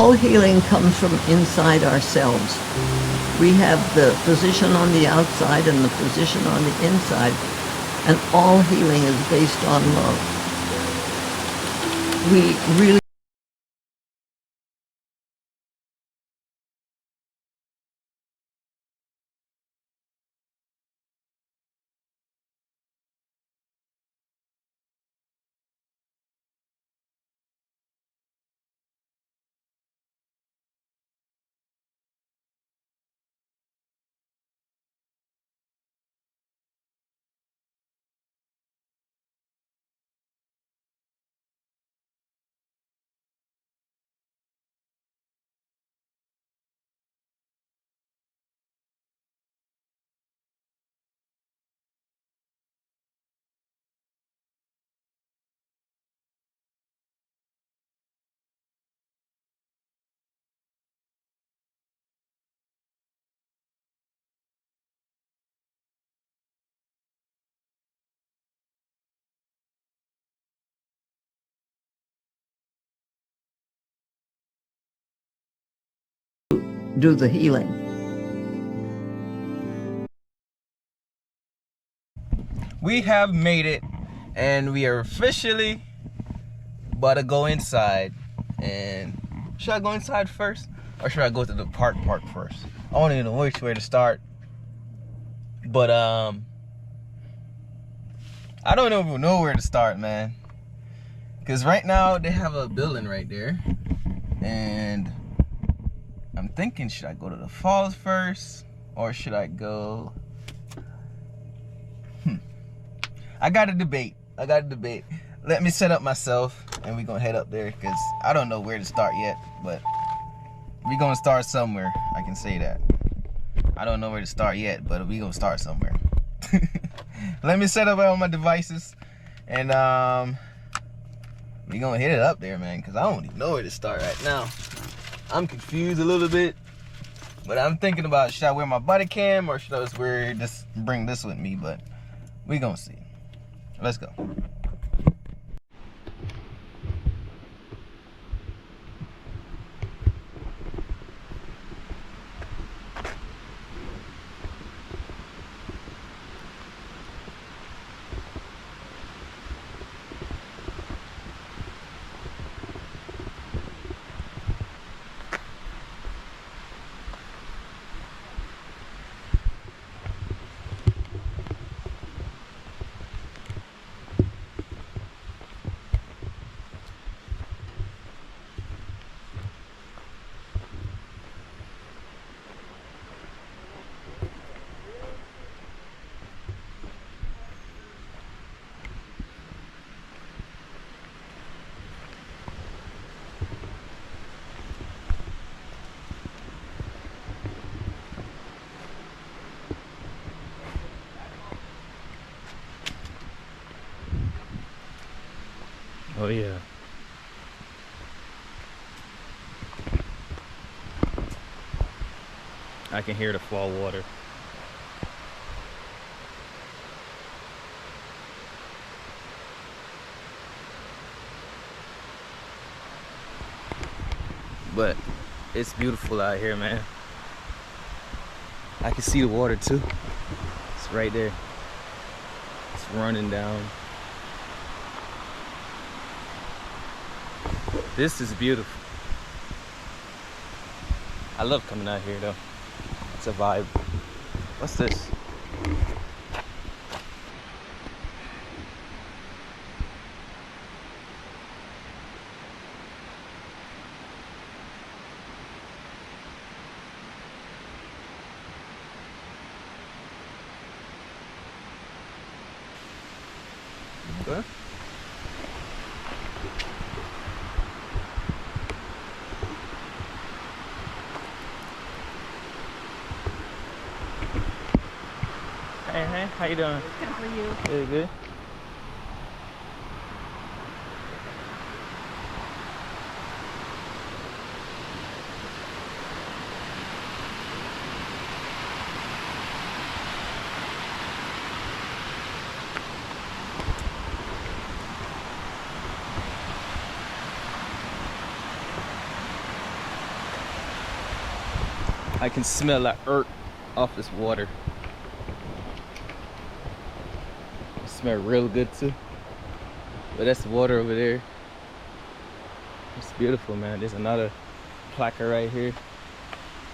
All healing comes from inside ourselves. We have the physician on the outside and the physician on the inside, and all healing is based on love. We really do the healing. We have made it, and we are officially about to go inside. And should I go inside first, or should I go to the park first? I don't even know which way to start, but I don't even know where to start, man. Because right now they have a building right there, and I'm thinking, should I go to the falls first, or should I go? I got to debate. Let me set up myself, and we're gonna head up there, because I don't know where to start yet, but we're gonna start somewhere. I can say that. I don't know where to start yet, but we're gonna start somewhere. Let me set up all my devices, and we're gonna hit it up there, man, because I don't even know where to start right now. I'm confused a little bit, but I'm thinking about, should I wear my body cam, or should I just bring this with me? But we gonna see. Let's go. Oh yeah. I can hear the fall water. But it's beautiful out here, man. I can see the water too. It's right there. It's running down. This is beautiful. I love coming out here though. It's a vibe. What's this? Okay. Hey, how you doing? Good for you. Good, good. I can smell the earth off this water. It smells real good too. But that's the water over there. It's beautiful, man. There's another placard right here.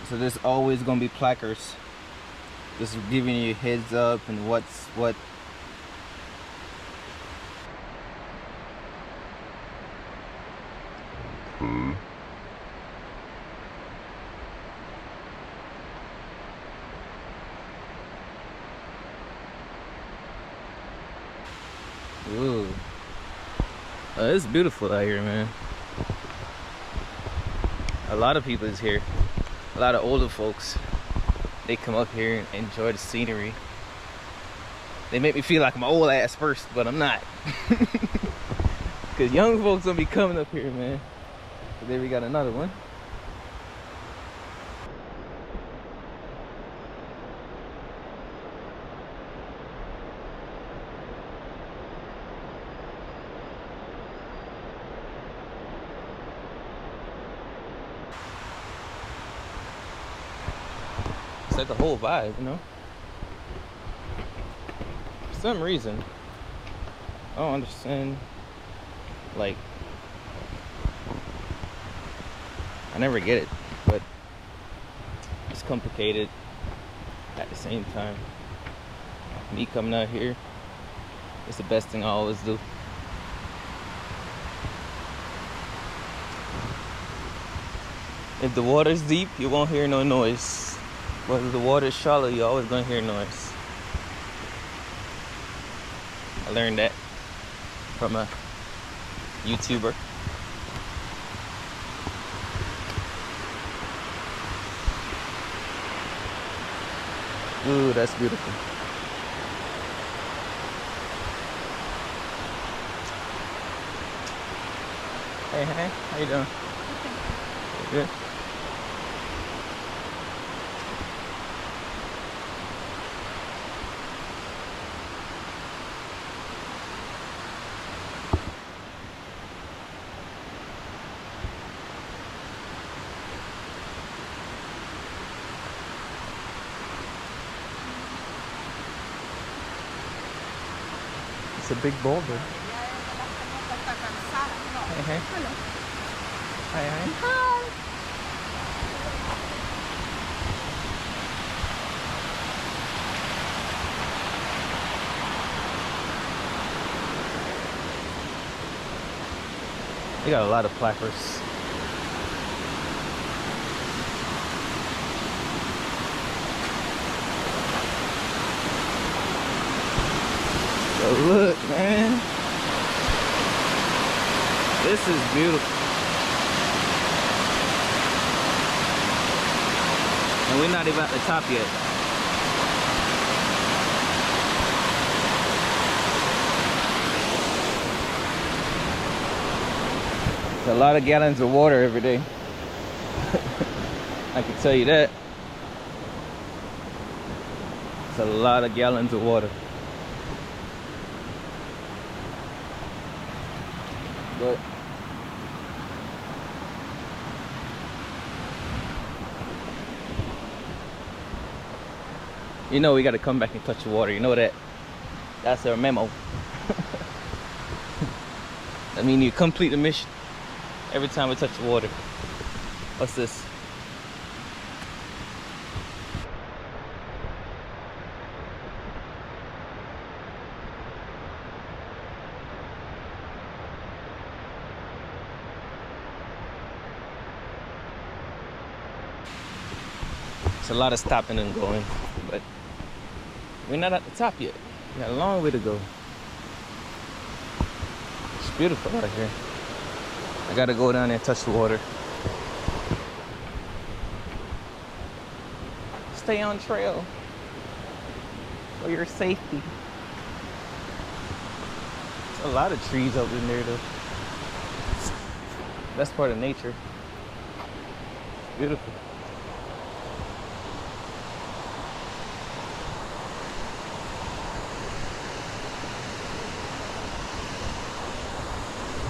So there's always gonna be placards just giving you heads up and what's what. Ooh. It's beautiful out here, man. A lot of people is here. A lot of older folks. They come up here and enjoy the scenery. They make me feel like I'm an old ass first, but I'm not. Cause young folks gonna be coming up here, man. So there we got another one. It's like the whole vibe, you know? For some reason, I don't understand, like, I never get it, but it's complicated at the same time. Me coming out here, it's the best thing I always do. If the water's deep, you won't hear no noise. But if the water is shallow, you're always gonna hear noise. I learned that from a YouTuber. Ooh, that's beautiful. Hey, hey, how you doing? Good. It's a big boulder. Hey, hey. Hello. Hi, hi. Hi. They got a lot of placards. So look, man. This is beautiful. And we're not even at the top yet. It's a lot of gallons of water every day. I can tell you that. It's a lot of gallons of water. But you know we got to come back and touch the water. You know that. That's our memo. I mean, you complete the mission every time we touch the water. What's this? It's a lot of stopping and going, but we're not at the top yet. We got a long way to go. It's beautiful out here. I gotta go down there and touch the water. Stay on trail for your safety. There's a lot of trees up in there though. That's part of nature. Beautiful.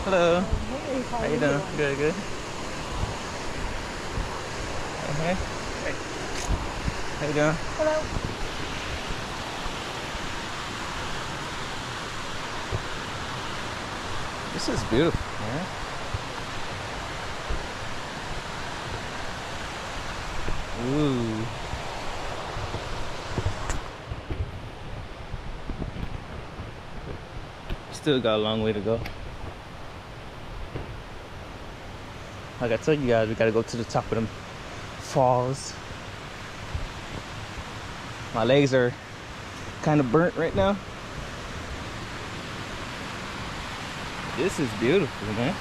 Hello. Hey, How you doing? Good, good. Okay. Hey. How you doing? Hello. This is beautiful, man. Ooh. Still got a long way to go. Like I told you guys, we gotta go to the top of them falls. My legs are kind of burnt right now. This is beautiful, man.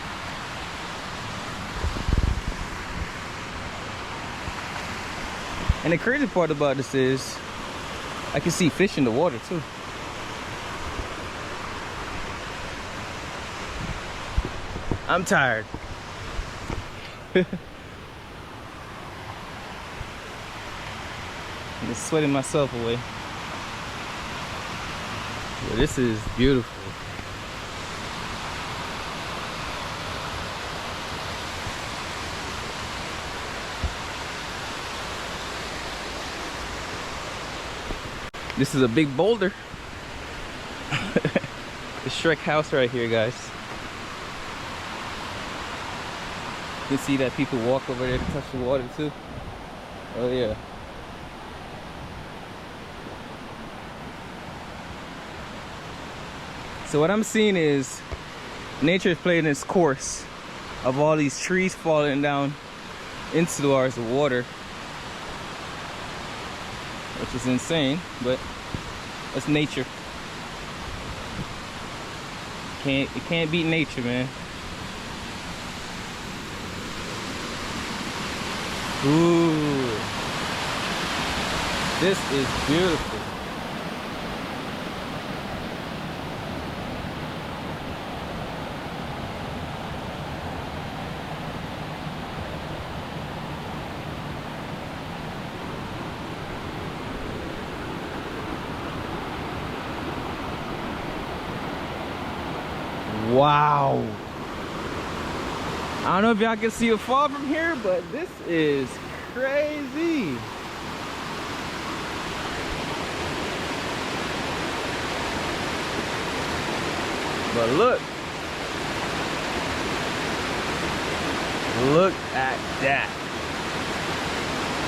And the crazy part about this is I can see fish in the water too. I'm tired. I'm just sweating myself away. But this is beautiful. This is a big boulder. The Shrek house right here, guys. You can see that people walk over there to touch the water too. Oh yeah. So what I'm seeing is nature is playing its course of all these trees falling down into the bars of water, which is insane, but that's nature. You can't beat nature, man. Ooh, this is beautiful. Wow. I don't know if y'all can see the fall from here, but this is crazy. But look. Look at that.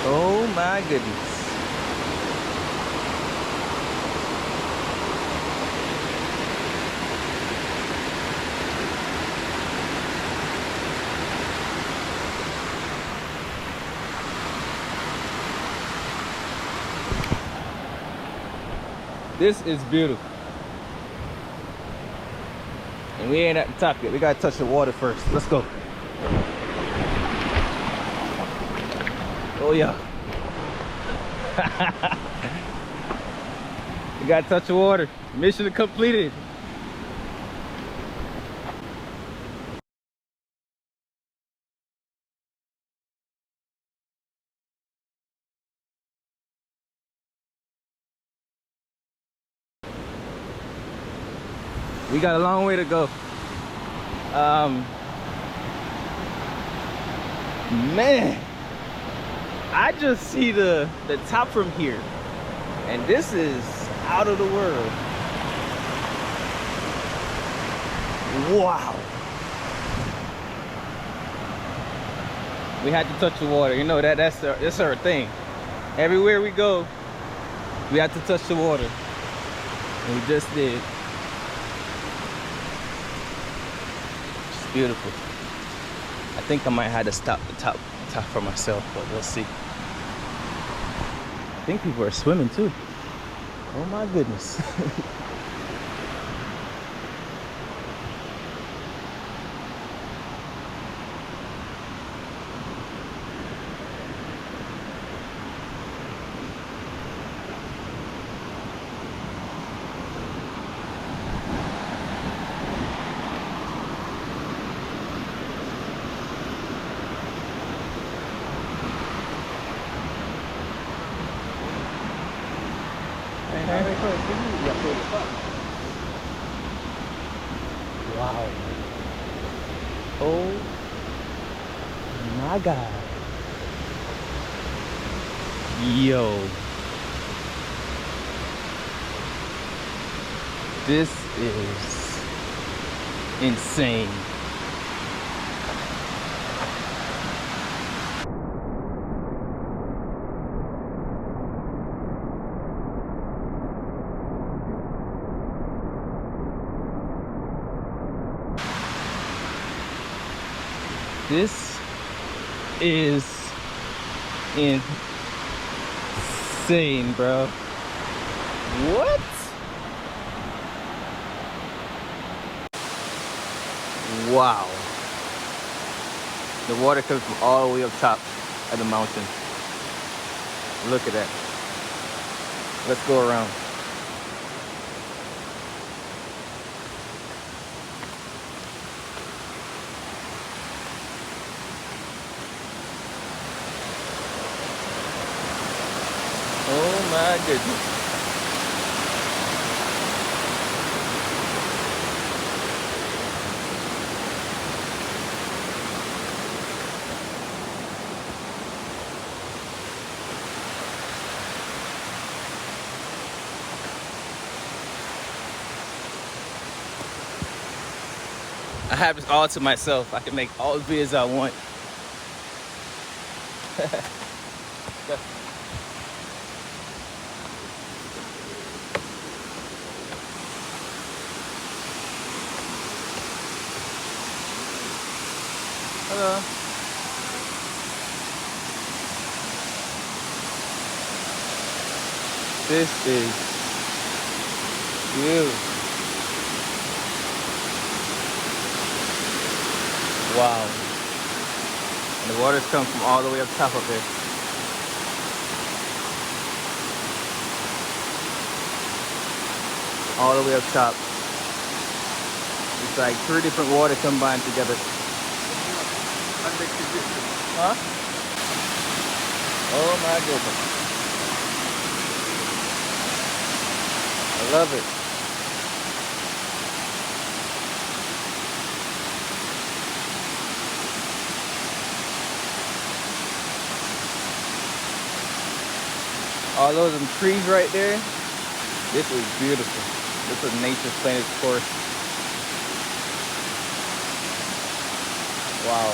Oh my goodness. This is beautiful. And we ain't at the top yet. We gotta touch the water first. Let's go. Oh yeah. We gotta touch the water. Mission completed. We got a long way to go. Man, I just see the top from here, and this is out of the world. Wow. We had to touch the water. You know that's our thing. Everywhere we go, we have to touch the water, and we just did. Beautiful. I think I might have to stop the top for myself, but we'll see. I think people are swimming too. Oh my goodness. Wow. Oh my God. Yo. This is insane. This is insane, bro. What? Wow. The water comes from all the way up top of the mountain. Look at that. Let's go around. Oh my goodness. I have this all to myself. I can make all the videos I want. Hello. This is beautiful. Wow. And the water's come from all the way up top of it. All the way up top. It's like 3 different water combined together. Huh? Oh my goodness. I love it. All those trees right there. This is beautiful. This is nature's playing its course. Wow.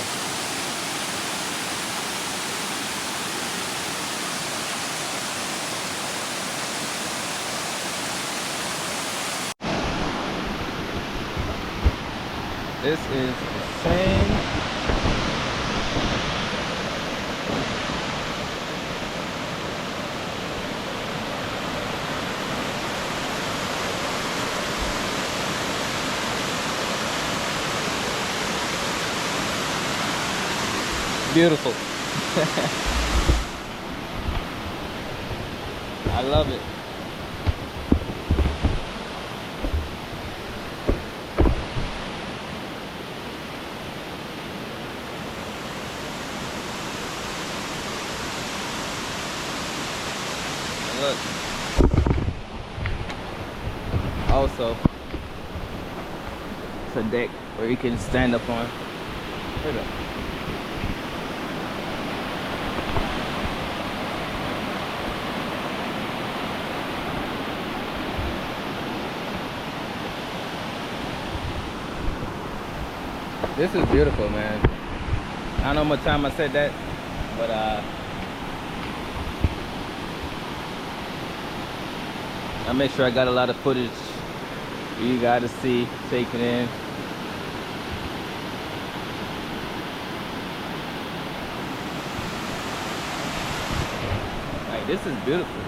This is insane. Beautiful. I love it. Look. Also, it's a deck where you can stand up on. Look at that. This is beautiful, man. I don't know how much time I said that, but I make sure I got a lot of footage for you guys to see, take it in. Like, this is beautiful.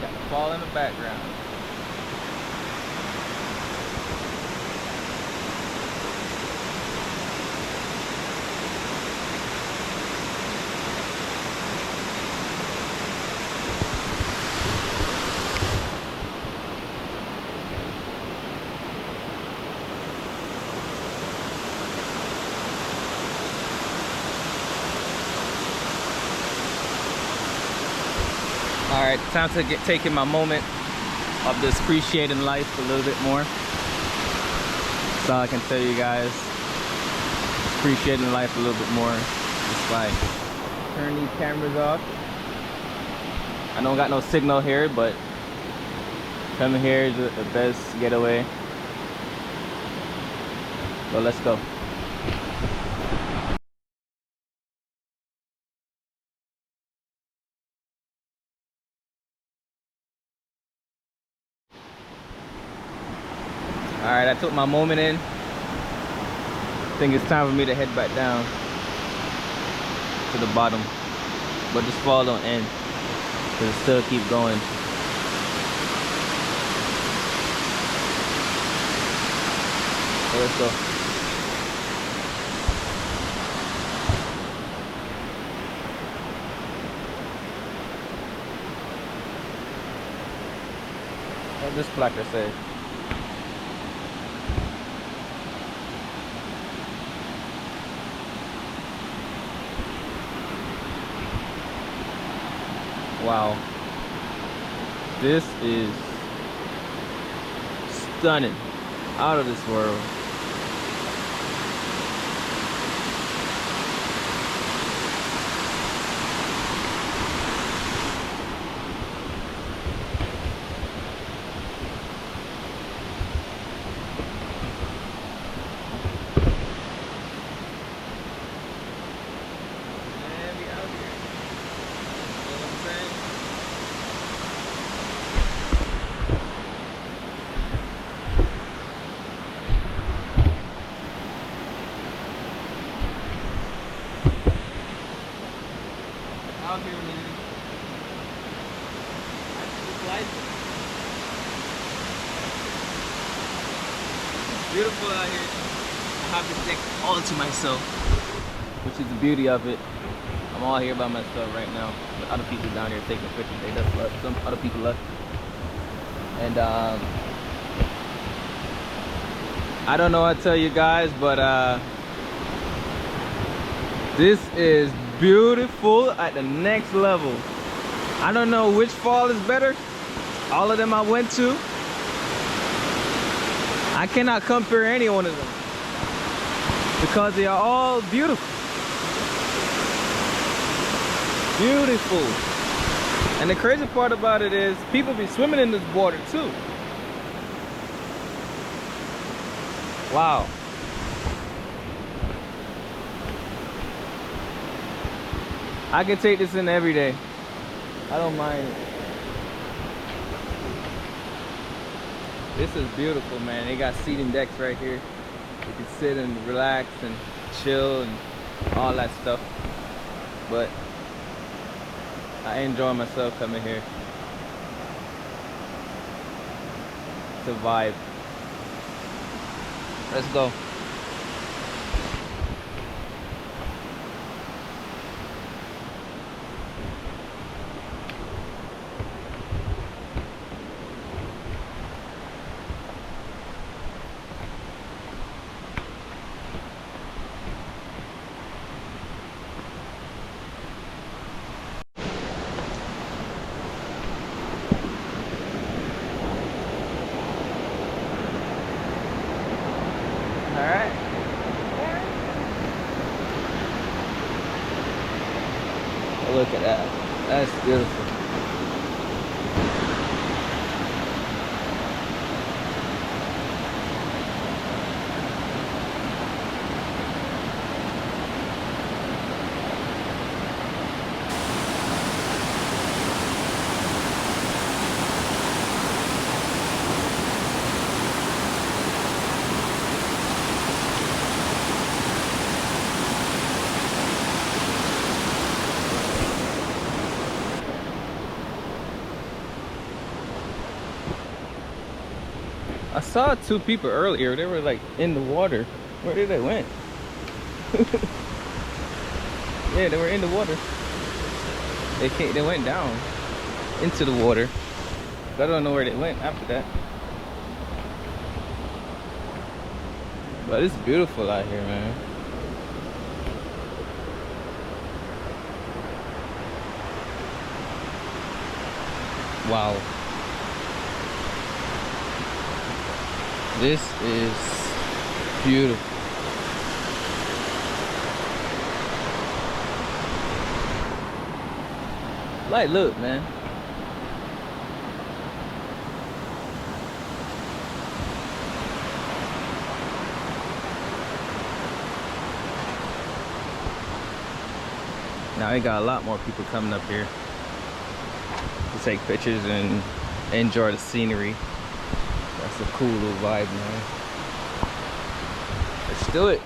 Got the fall in the background. All right, time to get taking my moment of just appreciating life a little bit more. That's all I can tell you guys. Appreciating life a little bit more. It's like turn these cameras off. I don't got no signal here, but coming here is the best getaway. So let's go. All right, I took my moment in. I think it's time for me to head back down to the bottom, but this fall don't end because it still keep going. So let's go. What this placard say? Wow, this is stunning, out of this world. Out here, man. It's beautiful out here. I have this deck all to myself, which is the beauty of it. I'm all here by myself right now. But other people down here taking pictures. They just left. Some other people left. And I don't know what to tell you guys, but this is beautiful at the next level. I don't know which fall is better. All of them I went to, I cannot compare any one of them because they are all beautiful. Beautiful. And the crazy part about it is people be swimming in this water too. Wow. I can take this in every day. I don't mind it. This is beautiful, man. They got seating decks right here. You can sit and relax and chill and all that stuff. But I enjoy myself coming here. It's a vibe. Let's go. Alright. Look at that. That's beautiful. I saw two people earlier. They were like in the water. Where did they went? Yeah, they were in the water. They went down into the water. But I don't know where they went after that. But it's beautiful out here, man. Wow. This is beautiful. Like, look, man. Now we got a lot more people coming up here to take pictures and enjoy the scenery. That's a cool little vibe, man. Let's do it.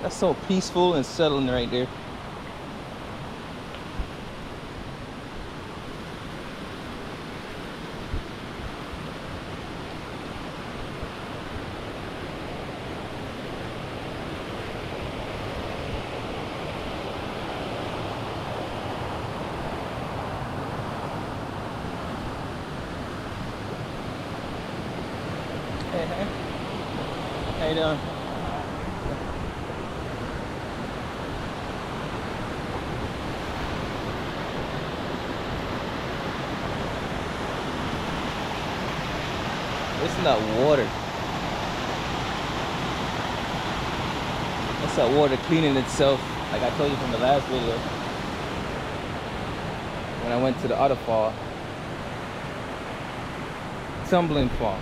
That's so peaceful and settling right there. Hey, hey. How you doing? It's not water. It's that water cleaning itself. Like I told you from the last video. When I went to the Waterfall. Tumbling fall.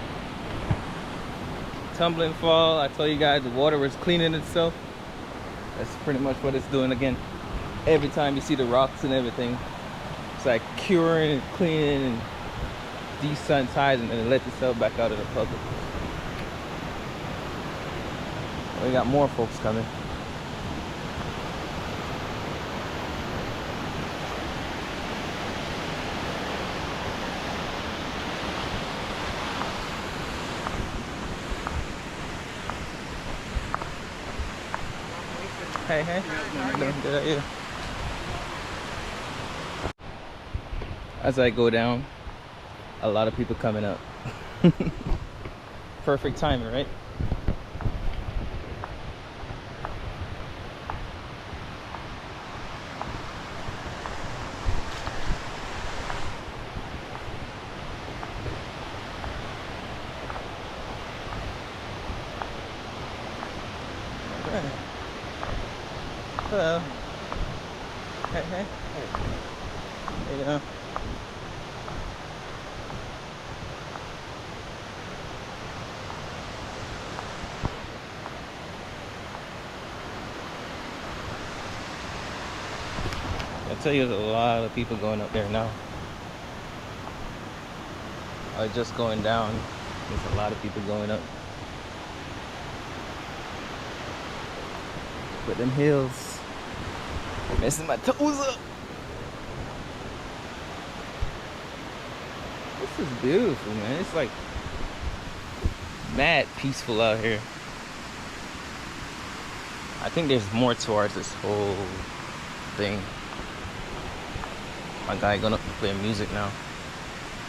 Tumbling fall. I told you guys the water was cleaning itself. That's pretty much what it's doing again. Every time you see the rocks and everything, it's like curing and cleaning and desensitizing, and it lets itself back out of the public. We got more folks coming. Hey, hey. Good at you. As I go down, a lot of people coming up. Perfect timing, right? Okay. Hello. Hey, hey. Hey. You know. I tell you, there's a lot of people going up there now. Or just going down. There's a lot of people going up. But them hills messing my toes up. This is beautiful, man. It's like mad peaceful out here. I think there's more towards this whole thing. My guy going up to play music now.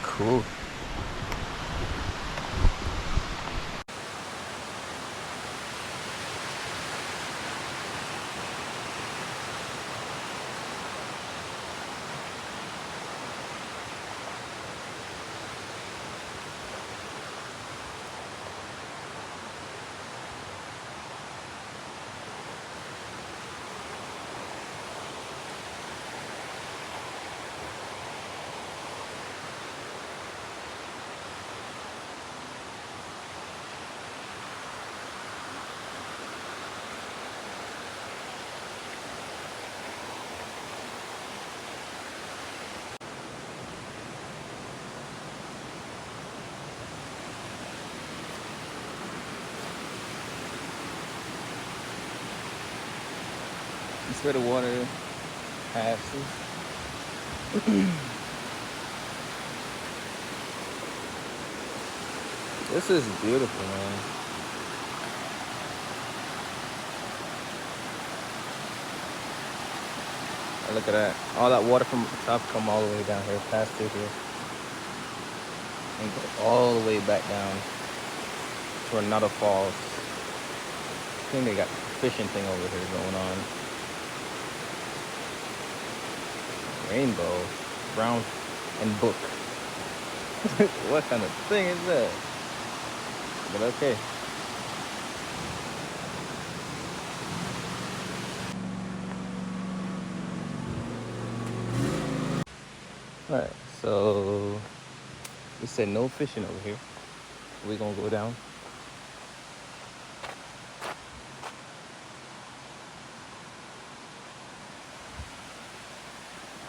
Cool. It's where the water passes. This is beautiful, man. Oh, look at that. All that water from the top come all the way down here, past through here. And go all the way back down to another falls. I think they got a fishing thing over here going on. Rainbow, brown, and book. What kind of thing is that? But okay. Alright, so we said no fishing over here. We're gonna go down.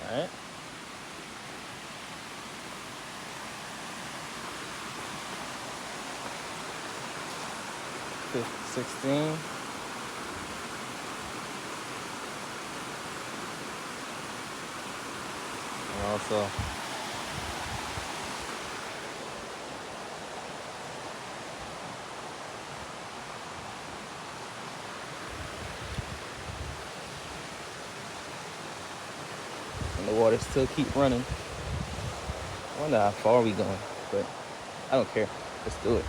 Alright. Fifth, 16. And also and the water still keep running. I wonder how far we going, but I don't care. Let's do it.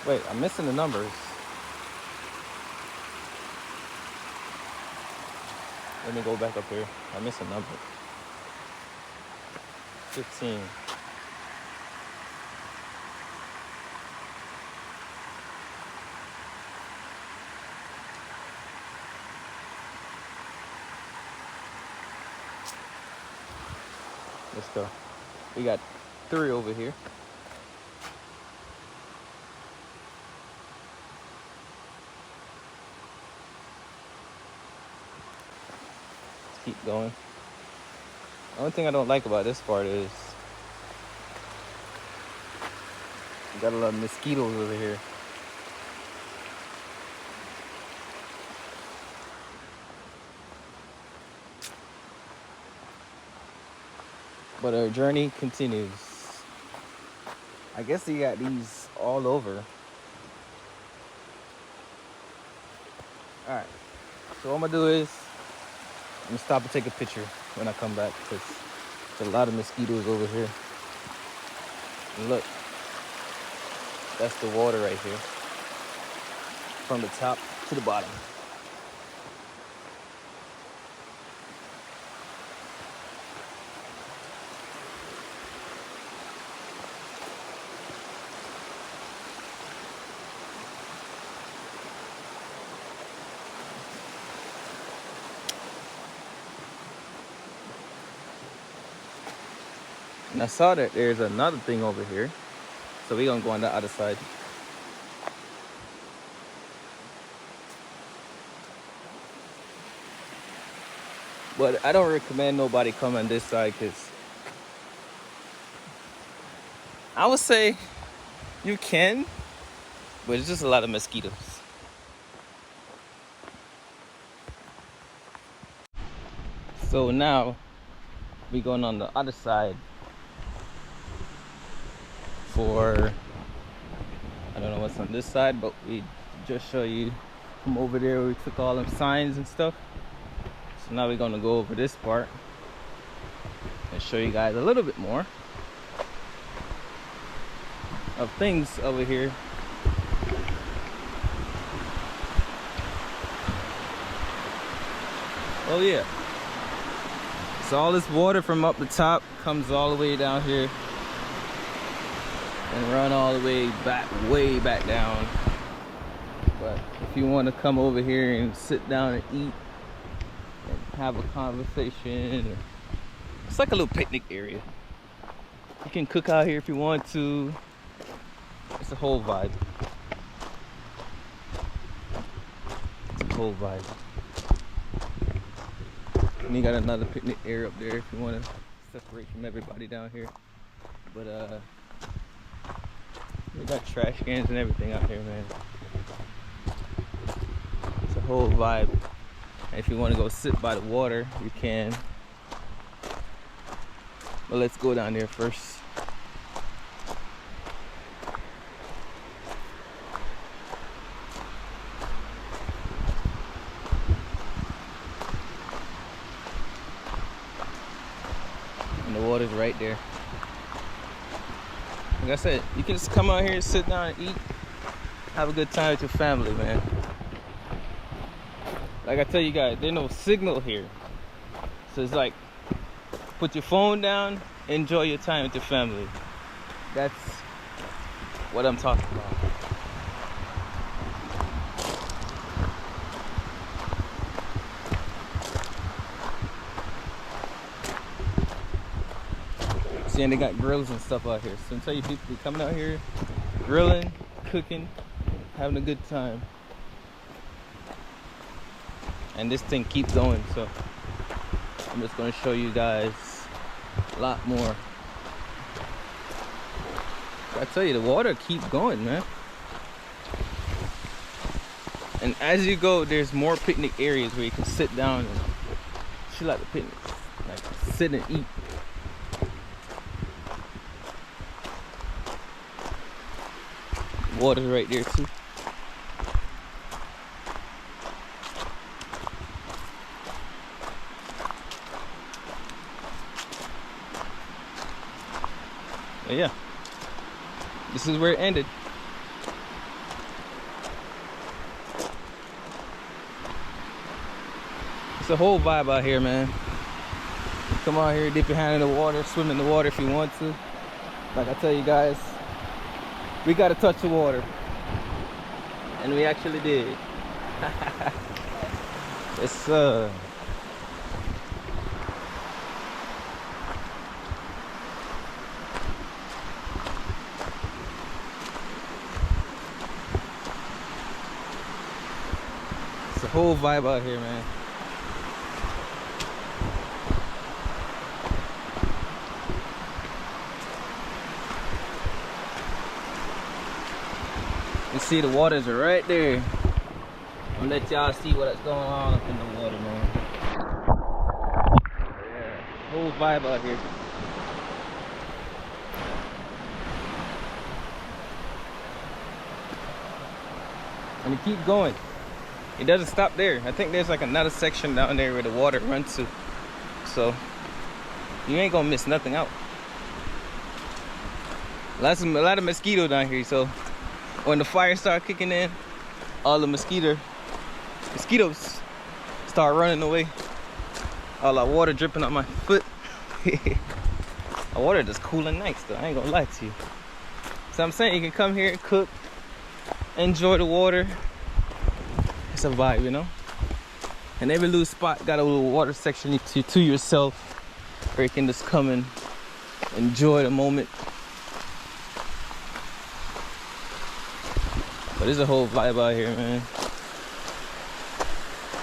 Wait, I'm missing the numbers. Let me go back up here. I missed a number. 15. Let's go. We got 3 over here. Let's keep going. The only thing I don't like about this part is we got a lot of mosquitoes over here. But our journey continues. I guess you got these all over. Alright. So what I'm gonna do is I'm gonna stop and take a picture when I come back because there's a lot of mosquitoes over here. And look, that's the water right here. From the top to the bottom. And I saw that there's another thing over here. So we're gonna go on the other side. But I don't recommend nobody come on this side because I would say you can, but it's just a lot of mosquitoes. So now we're going on the other side for, I don't know what's on this side, but we just show you from over there where we took all them signs and stuff. So now we're gonna go over this part and show you guys a little bit more of things over here. Oh yeah. So all this water from up the top comes all the way down here and run all the way back down. But if you want to come over here and sit down and eat and have a conversation, it's like a little picnic area. You can cook out here if you want to. It's a whole vibe. It's a whole vibe. And you got another picnic area up there if you want to separate from everybody down here. But we got trash cans and everything out here, man. It's a whole vibe. And if you want to go sit by the water, you can. But let's go down there first. And the water's right there. Like I said, you can just come out here and sit down and eat. Have a good time with your family, man. Like I tell you guys, there's no signal here. So it's like, put your phone down, enjoy your time with your family. That's what I'm talking about. See, and they got grills and stuff out here. So I'm telling you, people be coming out here, grilling, cooking, having a good time. And this thing keeps going, so I'm just gonna show you guys a lot more. I tell you, the water keeps going, man. And as you go, there's more picnic areas where you can sit down and chill at the picnic, like sit and eat. Water's right there too. But yeah, this is where it ended. It's a whole vibe out here, man. Come out here, dip your hand in the water, swim in the water if you want to. Like I tell you guys, we gotta touch the water. And we actually did. It's it's a whole vibe out here, man. You see the waters are right there. I'll let y'all see what's going on up in the water, man. Yeah, whole vibe out here. And it keeps going. It doesn't stop there. I think there's like another section down there where the water runs to. So you ain't gonna miss nothing out. A lot of mosquitoes down here, so when the fire start kicking in, all the mosquitoes start running away. All that water dripping on my foot. The water just cool and nice though, I ain't gonna lie to you. So I'm saying you can come here and cook, enjoy the water. It's a vibe, you know? And every little spot got a little water section to yourself where you can just come and enjoy the moment. But there's a whole vibe out here, man.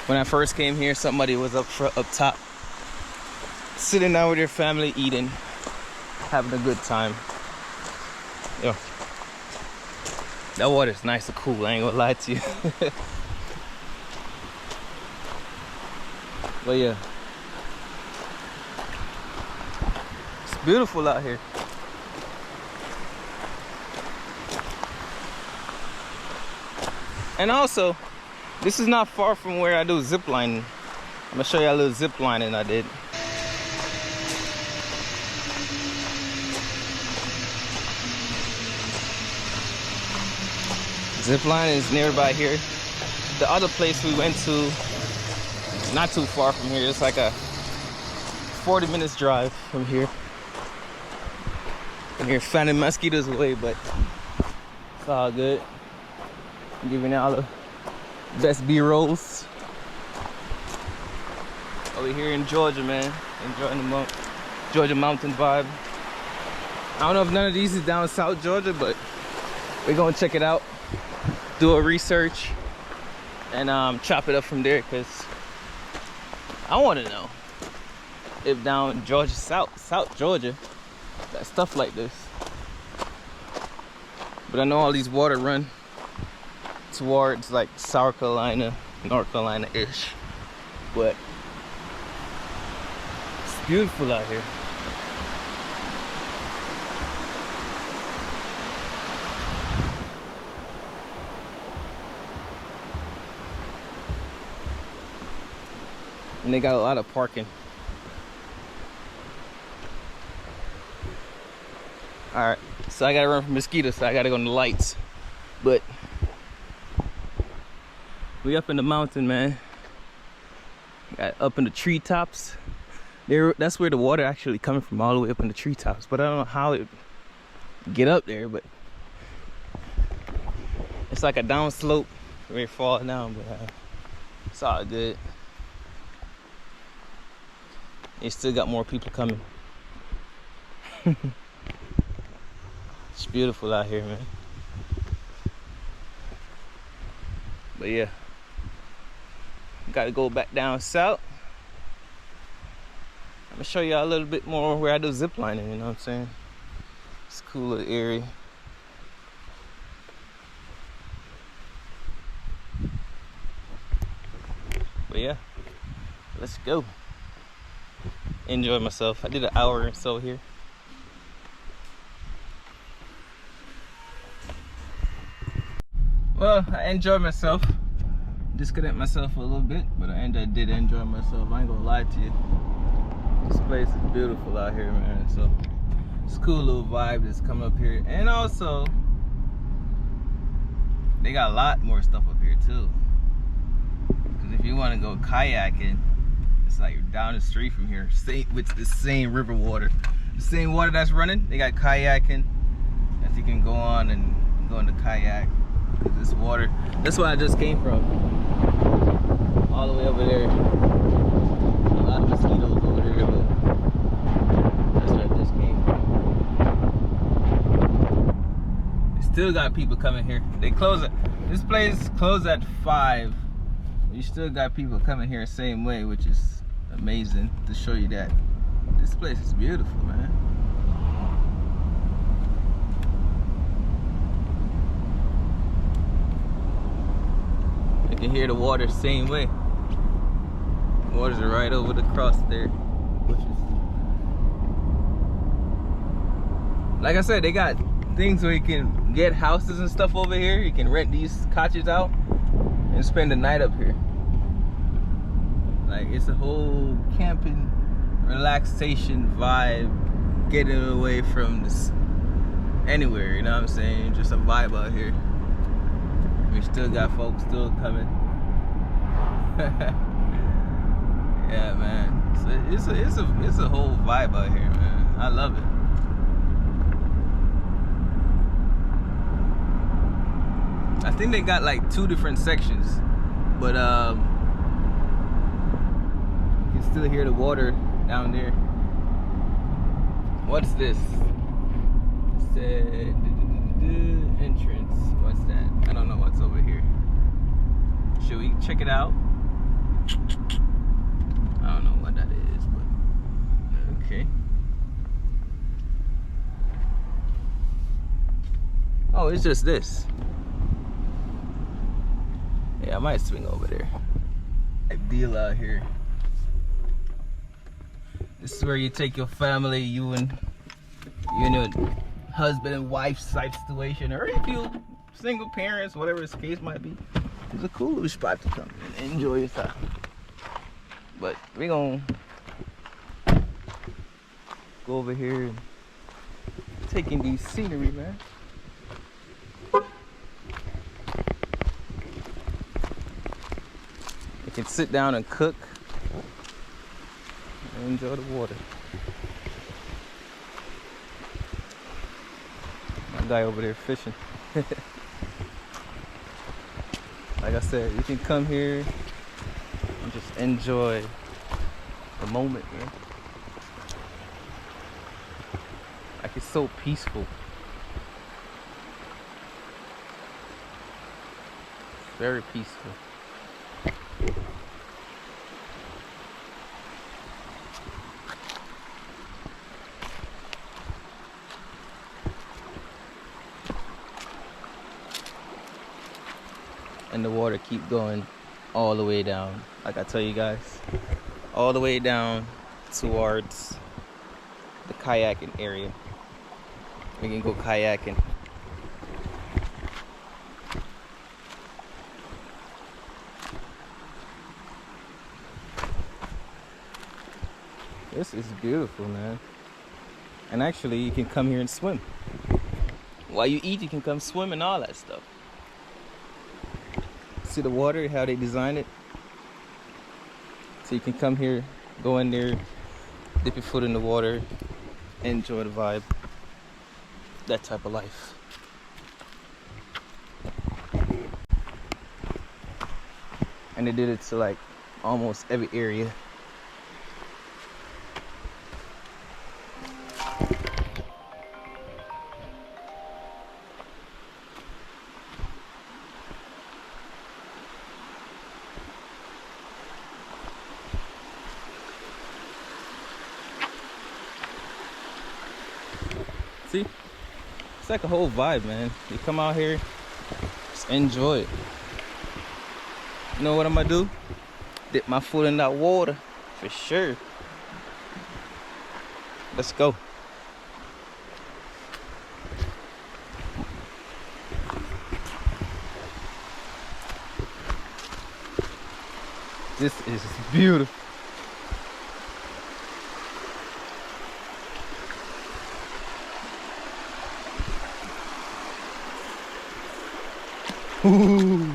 When I first came here, somebody was up top, sitting down with their family, eating, having a good time. Yo, that water's nice and cool, I ain't gonna lie to you. But yeah, it's beautiful out here. And also, this is not far from where I do zip lining. I'm gonna show you a little zip lining I did. Zip line is nearby here. The other place we went to, not too far from here. It's like a 40 minutes drive from here. And you're fanning mosquitoes away, but it's all good. I'm giving all the best B-rolls. Over here in Georgia, man. Enjoying the Georgia mountain vibe. I don't know if none of these is down South Georgia, but we're gonna check it out. Do a research and chop it up from there, because I want to know if down Georgia, South Georgia, got stuff like this. But I know all these water run towards like South Carolina, North Carolina-ish. But it's beautiful out here. And they got a lot of parking. Alright, so I gotta run from mosquitoes, so I gotta go on the lights. But we up in the mountain, man. Got up in the treetops. There, that's where the water actually coming from, all the way up in the treetops. But I don't know how it get up there, but it's like a down slope where it falls down. But it's all good. They still got more people coming. It's beautiful out here, man. But yeah, gotta go back down south. I'm gonna show y'all a little bit more where I do zip lining, you know what I'm saying? It's a cool little area. But yeah, let's go. Enjoy myself. I did an hour or so here. Well, I enjoyed myself. Disconnect myself for a little bit, but I did enjoy myself. I ain't gonna lie to you. This place is beautiful out here, man. So it's a cool little vibe that's coming up here. And also, they got a lot more stuff up here too. Because if you want to go kayaking, it's like down the street from here, with the same river water. The same water that's running, they got kayaking. That you can go on and go in the kayak. This water, that's where I just came from. All the way over there. A lot of mosquitoes over there, but that's where I just came from. They still got people coming here. They close it. This place closed at 5. You still got people coming here the same way, which is amazing to show you that this place is beautiful, man. You can hear the water same way. The water's right over the cross there. Bushes. Like I said, they got things where you can get houses and stuff over here. You can rent these cottages out and spend the night up here. Like, it's a whole camping, relaxation vibe, getting away from this anywhere, you know what I'm saying? Just a vibe out here. We still got folks still coming. Yeah, man. It's a whole vibe out here, man. I love it. I think they got like 2 different sections, but you can still hear the water down there. What's this? It said entrance. What's that? I don't know what's over here. Should we check it out? I don't know what that is, but okay. Oh, it's just this. Yeah, I might swing over there. Big deal out here. This is where you take your family, you and your husband and wife type situation, or if you single parents, whatever the case might be. It's a cool little spot to come and enjoy yourself. But we're gonna go over here and take in these scenery, man. You can sit down and cook and enjoy the water. My guy over there fishing. Like I said, you can come here and just enjoy the moment, man. Like, it's so peaceful. Very peaceful. And the water keep going all the way down, like I tell you guys, all the way down towards the kayaking area. We can go kayaking. This is beautiful, man. And actually, you can come here and swim. While you eat, you can come swim and all that stuff. See the water, how they design it? So you can come here, go in there, dip your foot in the water, enjoy the vibe. That type of life. And they did it to like almost every area. See? It's like a whole vibe, man. You come out here, just enjoy it. You know what I'm gonna do? Dip my foot in that water, for sure. Let's go. This is beautiful. Ooh.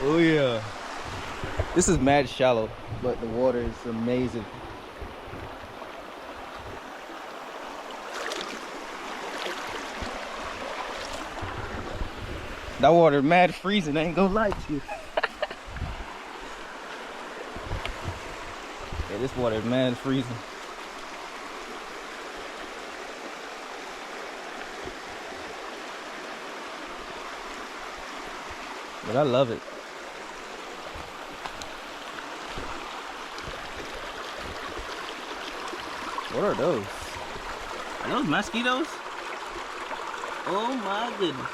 Oh yeah. This is mad shallow, but the water is amazing. That water mad freezing, I ain't gonna lie to you. Yeah, this water is mad freezing. But I love it. What are those? Are those mosquitoes? Oh my goodness.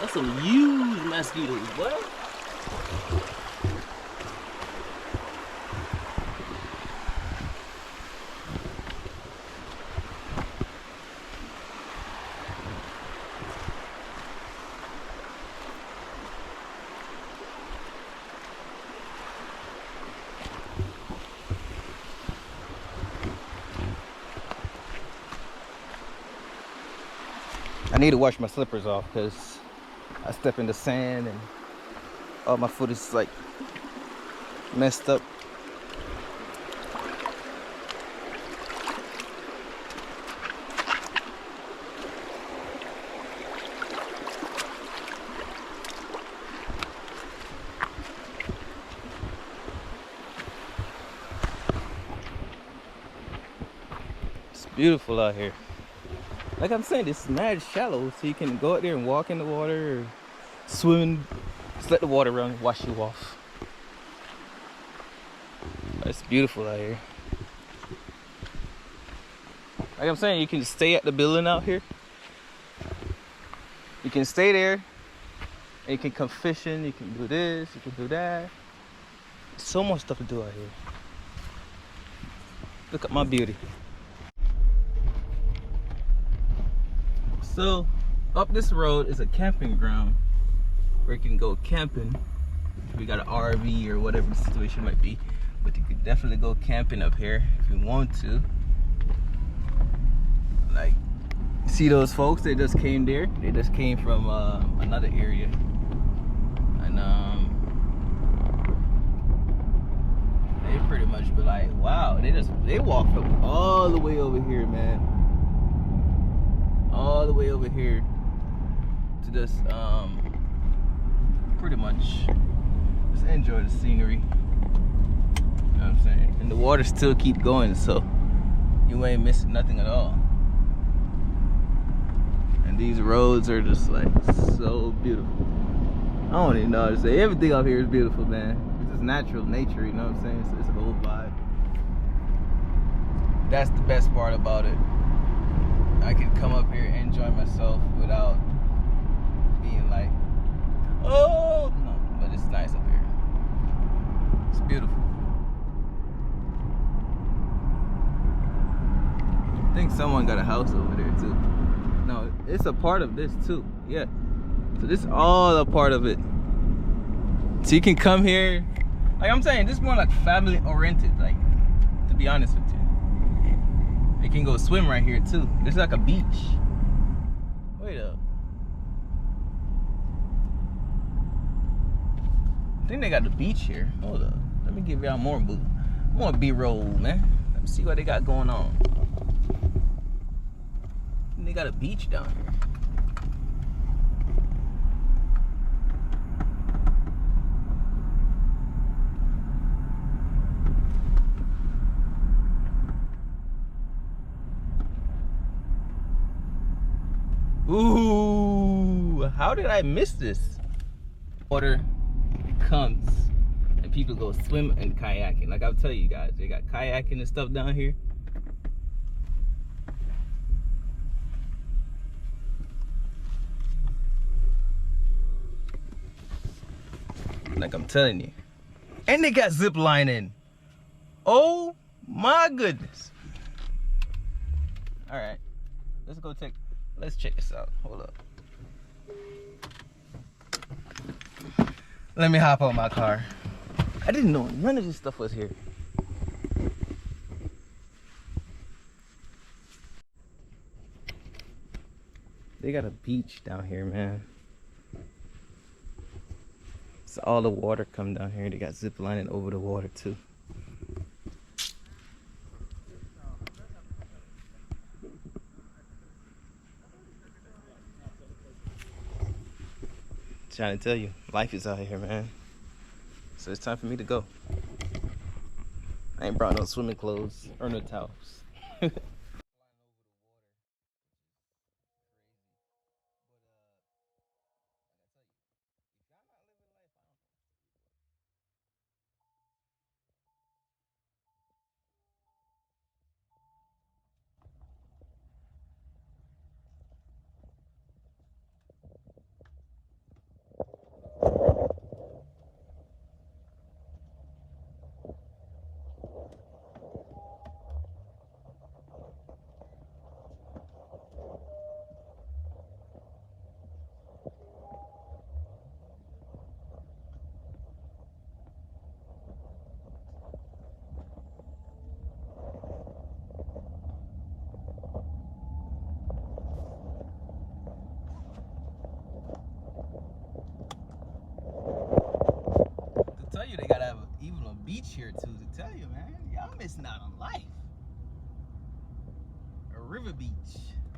That's some huge mosquitoes, boy. I need to wash my slippers off because I step in the sand and all my foot is like messed up. It's beautiful out here. Like I'm saying, it's mad shallow, so you can go out there and walk in the water or swim, just let the water run, wash you off. It's beautiful out here. Like I'm saying, you can stay at the building out here. You can stay there, and you can come fishing, you can do this, you can do that. There's so much stuff to do out here. Look at my beauty. So, up this road is a camping ground where you can go camping. We got an RV or whatever the situation might be, but you can definitely go camping up here if you want to. Like, see those folks? They just came there. They just came from another area, and they pretty much be like, "Wow!" They walked up all the way over here, man. All the way over here to just pretty much just enjoy the scenery. You know what I'm saying? And the water still keep going, so you ain't missing nothing at all. And these roads are just like so beautiful. I don't even know how to say. Everything out here is beautiful, man. It's just natural nature, you know what I'm saying? So it's a whole vibe. That's the best part about it. I can come up here and enjoy myself without being like, oh no, but it's nice up here. It's beautiful. I think someone got a house over there too. No, it's a part of this too. Yeah. So this is all a part of it. So you can come here. Like I'm saying, this is more like family oriented, like, to be honest with you. You can go swim right here too. There's like a beach. Wait up. I think they got the beach here. Hold up. Let me give y'all more B-roll, man. Let me see what they got going on. And they got a beach down here. Ooh, how did I miss this? Water comes and people go swim and kayaking. Like I'll tell you guys, they got kayaking and stuff down here. Like I'm telling you. And they got zip lining. Oh my goodness. All right, let's check this out. Hold up. Let me hop on my car. I didn't know none of this stuff was here. They got a beach down here, man. So all the water come down here. They got zip lining over the water too. Trying to tell you, life is out here, man. So it's time for me to go. I ain't brought no swimming clothes or no towels. To tell you, they gotta have even a beach here too. To tell you, man, y'all missing out on life. A river beach.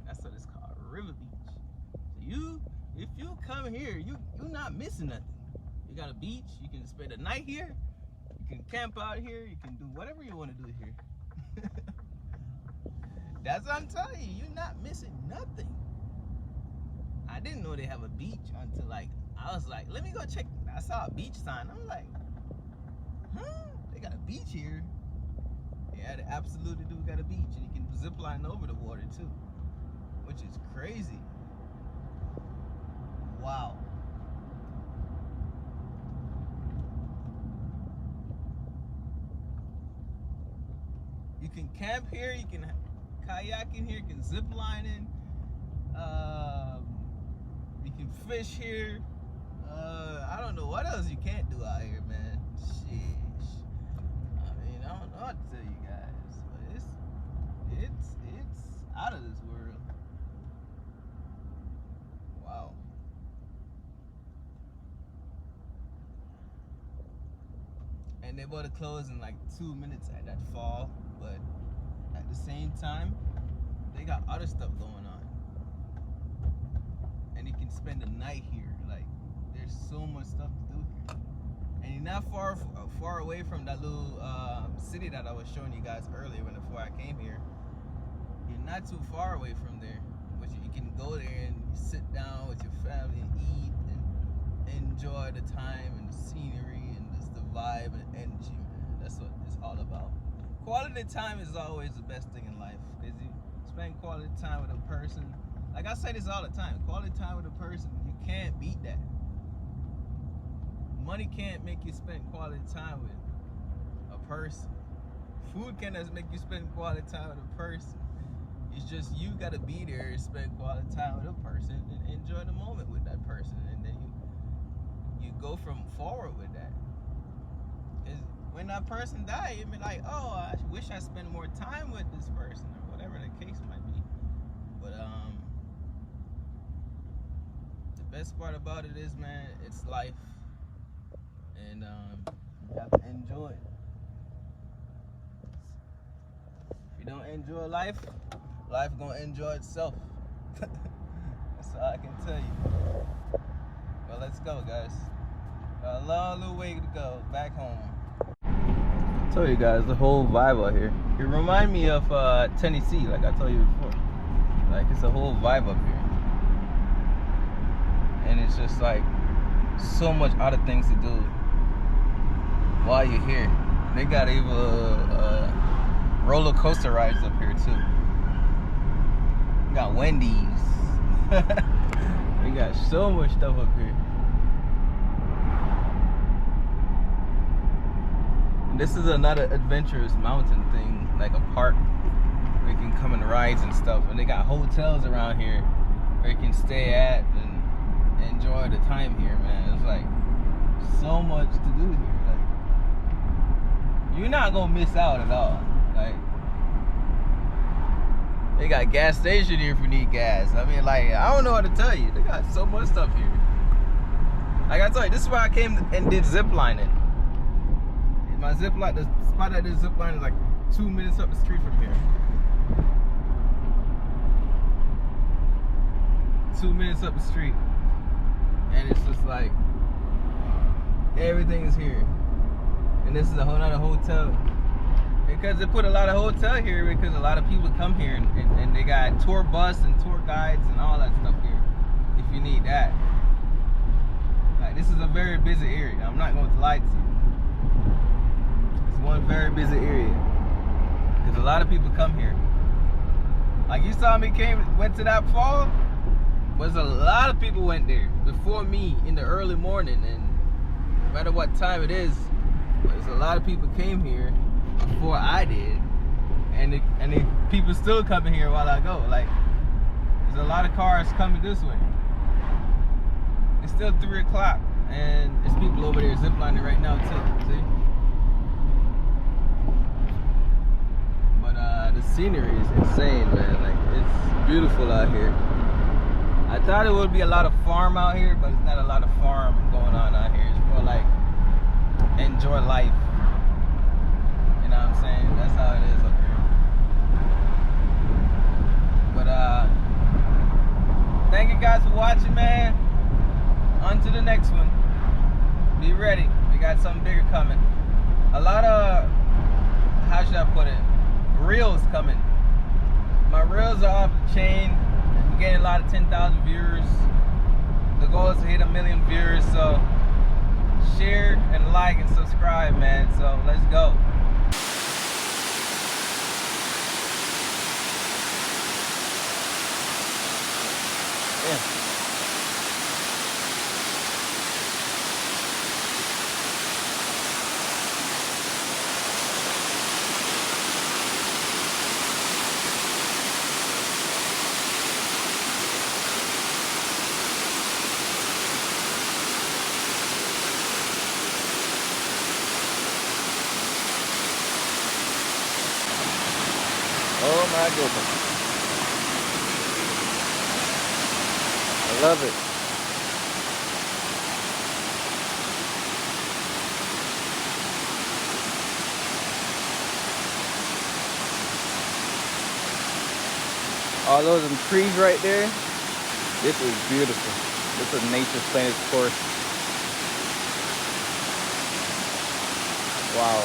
That's what it's called, a river beach. So if you come here, you're not missing nothing. You got a beach. You can spend a night here. You can camp out here. You can do whatever you want to do here. That's what I'm telling you. You're not missing nothing. I didn't know they have a beach until I was like, let me go check. I saw a beach sign. I'm like, huh? They got a beach here. Yeah, they absolutely do got a beach. And you can zip line over the water too, which is crazy. Wow. You can camp here, you can kayak in here, you can zip line in, you can fish here. I don't know what else you can't do out here, man. Sheesh. I mean, I don't know what to tell you guys, but it's out of this world. Wow. And they're about to close in like 2 minutes at that fall, but at the same time, they got other stuff going on. And you can spend the night here. Like, there's so much stuff to do here. And you're not far away from that little city that I was showing you guys earlier before I came here. You're not too far away from there. But you can go there and sit down with your family and eat and enjoy the time and the scenery and just the vibe and energy, man. That's what it's all about. Quality time is always the best thing in life, because you spend quality time with a person. Like I say this all the time, quality time with a person, you can't beat that. Money can't make you spend quality time with a person. Food can't make you spend quality time with a person. It's just you gotta be there and spend quality time with a person and enjoy the moment with that person, and then you go from forward with that. Because when that person dies, you be like, oh, I wish I spent more time with this person, or whatever the case might be. But the best part about it is, man, it's life. And You have to enjoy it. If you don't enjoy life, life gonna enjoy itself. That's all I can tell you. Well, let's go, guys. Got a long little way to go back home. I told you guys the whole vibe out here. It remind me of Tennessee, like I told you before. Like it's a whole vibe up here, and it's just like so much other things to do while you're here. They got even roller coaster rides up here too. We got Wendy's. We got so much stuff up here. And this is another adventurous mountain thing, like a park where you can come and rides and stuff. And they got hotels around here where you can stay at and enjoy the time here, man. It's like so much to do here. Like you're not gonna miss out at all. Like they got gas station here if you need gas. I mean, like I don't know what to tell you. They got so much stuff here. Like I told you, this is where I came and did zip lining. My zip line, the spot I did zip line is like 2 minutes up the street from here. 2 minutes up the street, and it's just like everything is here. And this is a whole nother hotel because they put a lot of hotel here because a lot of people come here and they got tour bus and tour guides and all that stuff here if you need that. Like this is a very busy area. I'm not going to lie to you. It's one very busy area because a lot of people come here. Like you saw me went to that fall. Was a lot of people went there before me in the early morning, and no matter what time it is, there's a lot of people came here before I did, and the people still coming here while I go. Like there's a lot of cars coming this way. It's still 3 o'clock, and there's people over there ziplining right now too. See? But the scenery is insane, man. Like it's beautiful out here. I thought it would be a lot of farm out here, but it's not a lot of farm going on out here. It's more like enjoy life. You know what I'm saying? That's how it is up here. But thank you guys for watching, man. On to the next one. Be ready. We got something bigger coming. A lot of, how should I put it? Reels coming. My reels are off the chain. Getting a lot of 10,000 viewers. The goal is to hit 1 million viewers, so share and like and subscribe, man. So let's go. Yeah. Oh my goodness. I love it. All those trees right there. This is beautiful. This is nature's playing its course. Wow.